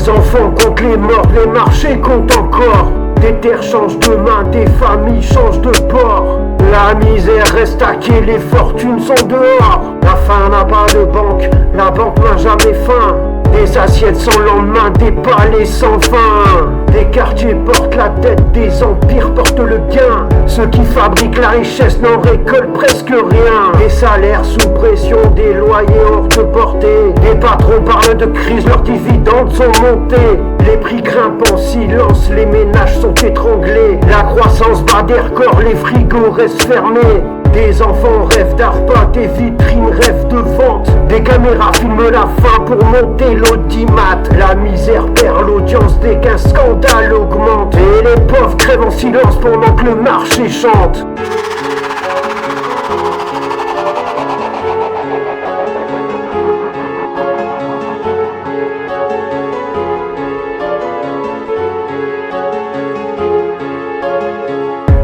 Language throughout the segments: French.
Les enfants comptent les morts, les marchés comptent encore. Des terres changent de main, des familles changent de port. La misère reste taquée, les fortunes sont dehors. La faim n'a pas de banque, la banque n'a jamais faim. Des assiettes sans lendemain, des palais sans fin. Des quartiers portent la tête, des empires portent le gain. Ceux qui fabriquent la richesse n'en récoltent presque rien. Des salaires sous pression, des loyers hors de portée. Des patrons parlent de crise, leurs dividendes sont montés. Les prix grimpent en silence, les ménages sont étranglés. La croissance bat des records, les frigos restent fermés. Des enfants rêvent d'arpas, des vitrines rêvent de vente. Des caméras filment la fin pour monter l'audimat. La misère perd l'audience dès qu'un scandale augmente. Et les pauvres crèvent en silence pendant que le marché chante.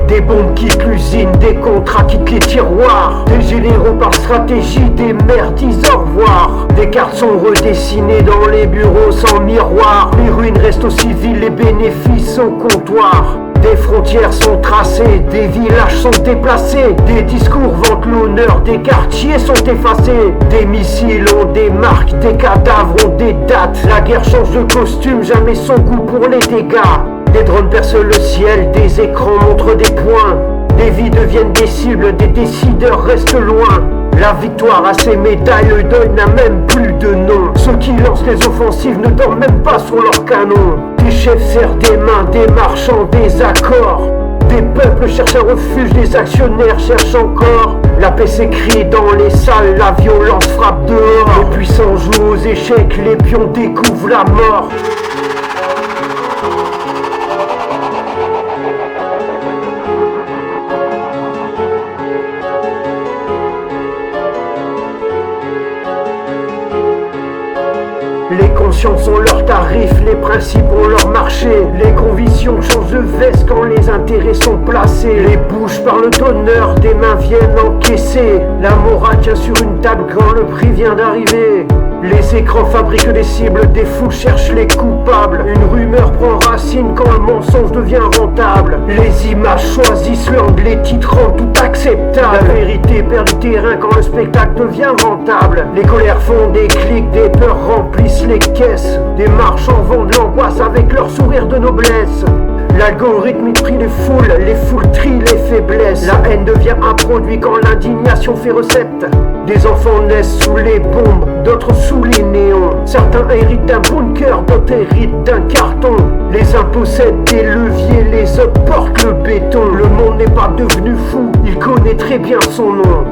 Des bombes quittent l'usine, des contrats quittent les tiroirs. Des généraux par stratégie, des maires disent au revoir. Des cartes sont redessinées dans les bureaux sans miroir. Les ruines restent aux civils, les bénéfices au comptoir. Des frontières sont tracées, des villages sont déplacés. Des discours vantent l'honneur, des quartiers sont effacés. Des missiles ont des marques, des cadavres ont des dates. La guerre change de costume, jamais son goût pour les dégâts. Des drones percent le ciel, des écrans montrent des points. Des vies deviennent des cibles, des décideurs restent loin. La victoire a ses médailles, le deuil n'a même plus de nom. Ceux qui lancent les offensives ne dorment même pas sur leurs canons. Des chefs serrent des mains, des marchands, des accords. Des peuples cherchent un refuge, des actionnaires cherchent encore. La paix s'écrit dans les salles, la violence frappe dehors. Les puissants jouent aux échecs, les pions découvrent la mort. Les consciences ont leurs tarifs, les principes ont leur marché. Les convictions changent de veste quand les intérêts sont placés. Les bouches parlent d'honneur, des mains viennent encaisser. La morale tient sur une table quand le prix vient d'arriver. Les écrans fabriquent des cibles, des fous cherchent les coupables. Une rumeur prend racine quand le mensonge devient rentable. Les images choisissent l'angle, les titres rendent tout acceptable. La vérité perd du terrain quand le spectacle devient rentable. Les colères font des clics, des peurs remplissent les caisses. Des marchands vendent l'angoisse avec leur sourire de noblesse. L'algorithme trie les foules trient les faiblesses. La haine devient un produit quand l'indignation fait recette. Des enfants naissent sous les bombes, d'autres sous les néons. Certains héritent d'un bunker, d'autres héritent d'un carton. Les uns possèdent des leviers, les autres portent le béton. Le monde n'est pas devenu fou, il connaît très bien son nom.